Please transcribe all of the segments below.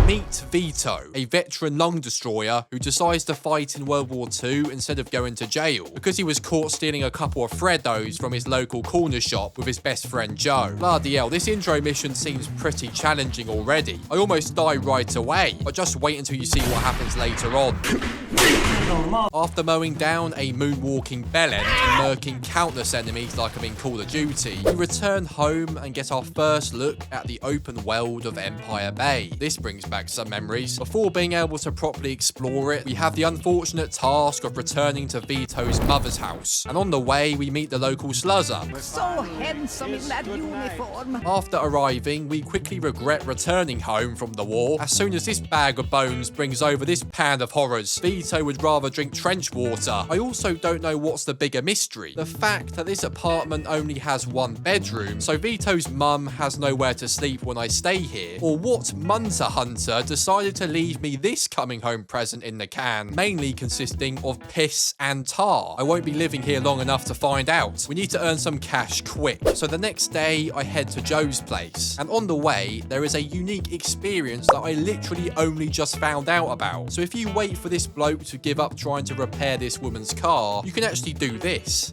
Meet Vito, a veteran lung destroyer who decides to fight in World War II instead of going to jail because he was caught stealing a couple of Freddos from his local corner shop with his best friend Joe. Bloody hell, this intro mission seems pretty challenging already. I almost die right away, but just wait until you see what happens later on. After mowing down a moonwalking bellend and murking countless enemies like I'm in Call of Duty, we return home and get our first look at the open world of Empire Bay. This brings back some memories. Before being able to properly explore it, we have the unfortunate task of returning to Vito's mother's house. And on the way, we meet the local sluzzer. So handsome in that uniform. After arriving, we quickly regret returning home from the war. As soon as this bag of bones brings over this pan of horrors, Vito would rather drink trench water. I also don't know what's the bigger mystery. The fact that this apartment only has one bedroom, so Vito's mum has nowhere to sleep when I stay here, or what Munter Hunter decided to leave me this coming home present in the can, mainly consisting of piss and tar. I won't be living here long enough to find out. We need to earn some cash quick. So the next day, I head to Joe's place, and on the way, there is a unique experience that I literally only just found out about. So if you wait for this bloke to give up trying to repair this woman's car, you can actually do this.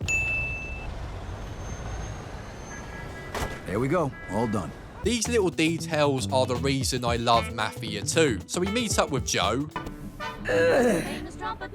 There we go, all done. These little details are the reason I love Mafia 2. So we meet up with Joe.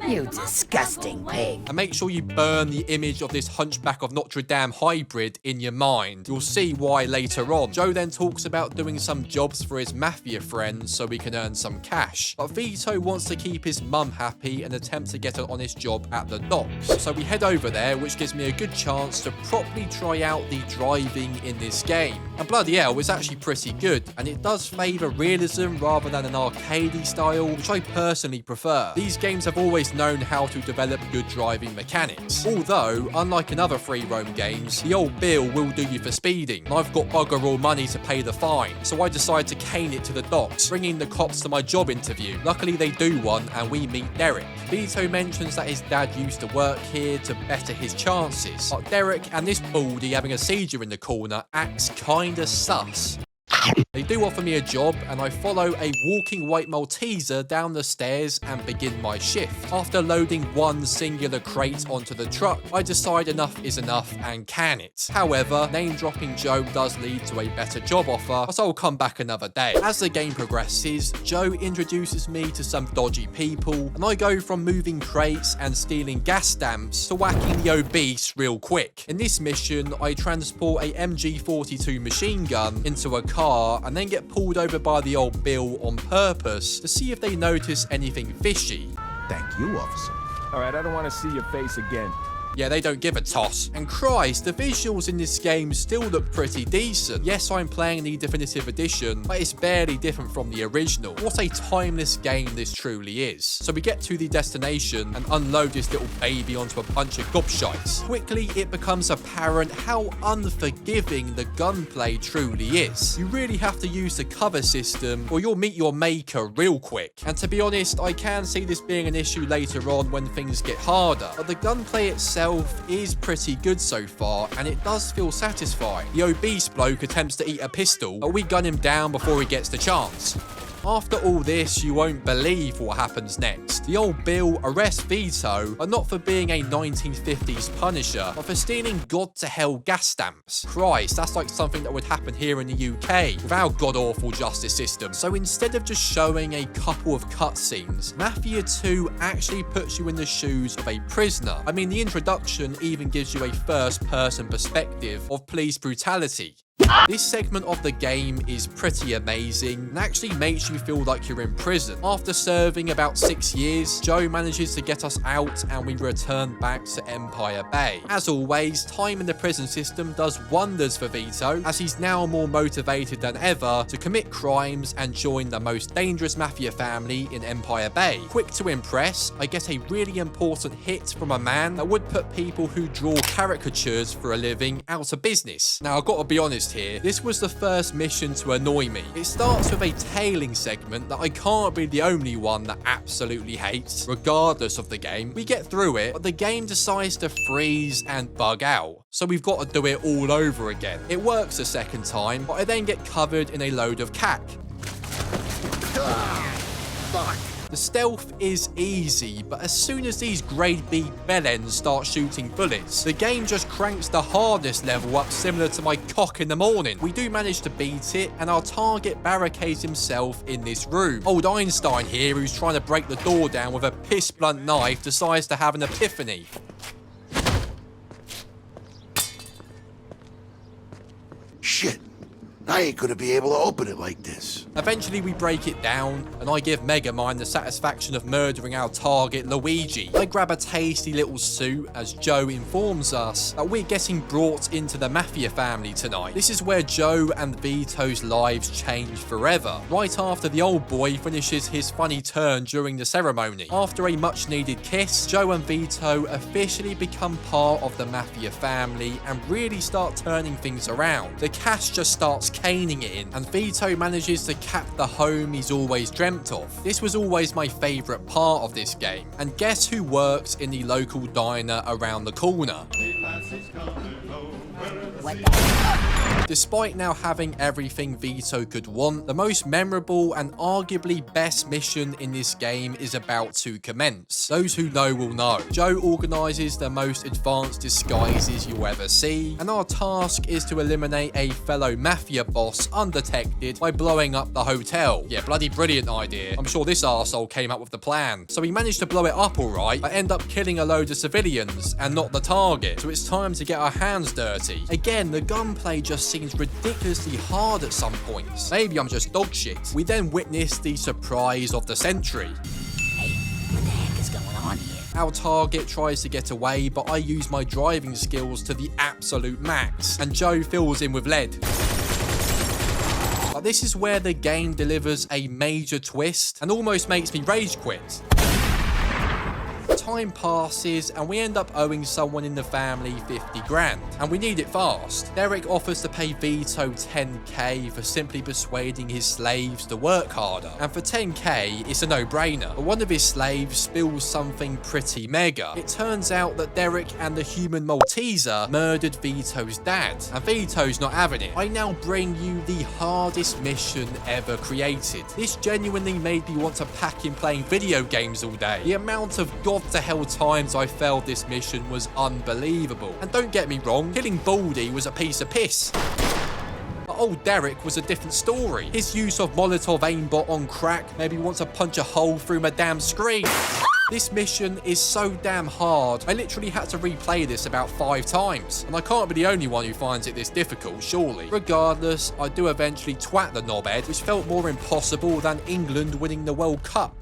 You disgusting pig. And make sure you burn the image of this Hunchback of Notre Dame hybrid in your mind. You'll see why later on. Joe then talks about doing some jobs for his mafia friends so we can earn some cash. But Vito wants to keep his mum happy and attempt to get an honest job at the docks. So we head over there, which gives me a good chance to properly try out the driving in this game. And bloody hell, it's actually pretty good. And it does favour realism rather than an arcadey style, which I personally prefer. These games have always known how to develop good driving mechanics. Although, unlike in other free roam games, the old bill will do you for speeding, and I've got bugger all money to pay the fine, so I decide to cane it to the docks, bringing the cops to my job interview. Luckily they do one, and we meet Derek. Vito mentions that his dad used to work here to better his chances, but Derek and this baldy having a seizure in the corner acts kinda sus. They do offer me a job, and I follow a walking white Malteser down the stairs and begin my shift. After loading one singular crate onto the truck, I decide enough is enough and can it. However, name-dropping Joe does lead to a better job offer, but I'll come back another day. As the game progresses, Joe introduces me to some dodgy people, and I go from moving crates and stealing gas stamps to whacking the obese real quick. In this mission, I transport a MG42 machine gun into a car and then get pulled over by the old Bill on purpose to see if they notice anything fishy. Thank you, officer. All right, I don't want to see your face again. Yeah, they don't give a toss. And Christ, the visuals in this game still look pretty decent. Yes, I'm playing the definitive edition, but it's barely different from the original. What a timeless game this truly is. So we get to the destination and unload this little baby onto a bunch of gobshites. Quickly, it becomes apparent how unforgiving the gunplay truly is. You really have to use the cover system or you'll meet your maker real quick. And to be honest, I can see this being an issue later on when things get harder. But the gunplay itself is pretty good so far, and it does feel satisfying. The obese bloke attempts to eat a pistol, but we gun him down before he gets the chance. After all this, you won't believe what happens next. The old Bill arrests Vito, but not for being a 1950s Punisher, but for stealing god-to-hell gas stamps. Christ, that's like something that would happen here in the UK, with our god-awful justice system. So instead of just showing a couple of cutscenes, Mafia 2 actually puts you in the shoes of a prisoner. I mean, the introduction even gives you a first-person perspective of police brutality. This segment of the game is pretty amazing and actually makes you feel like you're in prison. After serving about 6 years, Joe manages to get us out and we return back to Empire Bay. As always, time in the prison system does wonders for Vito, as he's now more motivated than ever to commit crimes and join the most dangerous mafia family in Empire Bay. Quick to impress, I get a really important hit from a man that would put people who draw caricatures for a living out of business. Now, I've got to be honest here, this was the first mission to annoy me. It starts with a tailing segment that I can't be the only one that absolutely hates, regardless of the game. We get through it, but the game decides to freeze and bug out, so we've got to do it all over again. It works a second time, but I then get covered in a load of cack. The stealth is easy, but as soon as these grade B bellends start shooting bullets, the game just cranks the hardness level up similar to my cock in the morning. We do manage to beat it, and our target barricades himself in this room. Old Einstein here, who's trying to break the door down with a piss blunt knife, decides to have an epiphany. Shit. I ain't gonna be able to open it like this. Eventually we break it down, and I give Megamind the satisfaction of murdering our target, Luigi. I grab a tasty little suit as Joe informs us that we're getting brought into the Mafia family tonight. This is where Joe and Vito's lives change forever, right after the old boy finishes his funny turn during the ceremony. After a much needed kiss, Joe and Vito officially become part of the Mafia family and really start turning things around. The cast just starts caning it in, and Vito manages to cap the home he's always dreamt of. This was always my favourite part of this game, and guess who works in the local diner around the corner? Despite now having everything Vito could want, the most memorable and arguably best mission in this game is about to commence. Those who know will know. Joe organises the most advanced disguises you'll ever see, and our task is to eliminate a fellow mafia boss undetected by blowing up the hotel. Yeah, bloody brilliant idea. I'm sure this arsehole came up with the plan. So we managed to blow it up alright, but end up killing a load of civilians and not the target. So it's time to get our hands dirty. Again, the gunplay just seems ridiculously hard at some points. Maybe I'm just dog shit. We then witness the surprise of the century. Hey, what the heck is going on here? Our target tries to get away, but I use my driving skills to the absolute max, and Joe fills in with lead. But this is where the game delivers a major twist and almost makes me rage quit. Time passes and we end up owing someone in the family 50 grand, and we need it fast. Derek offers to pay Vito 10k for simply persuading his slaves to work harder, and for 10k it's a no-brainer. But one of his slaves spills something pretty mega. It turns out that Derek and the human Malteser murdered Vito's dad, and Vito's not having it. I now bring you the hardest mission ever created. This genuinely made me want to pack in playing video games all day. The amount of god-to-hell times I failed this mission was unbelievable. And don't get me wrong, killing Baldy was a piece of piss. But old Derek was a different story. His use of Molotov aimbot on crack made me want to punch a hole through my damn screen. This mission is so damn hard, I literally had to replay this about 5 times, and I can't be the only one who finds it this difficult, surely. Regardless, I do eventually twat the knobhead, which felt more impossible than England winning the World Cup.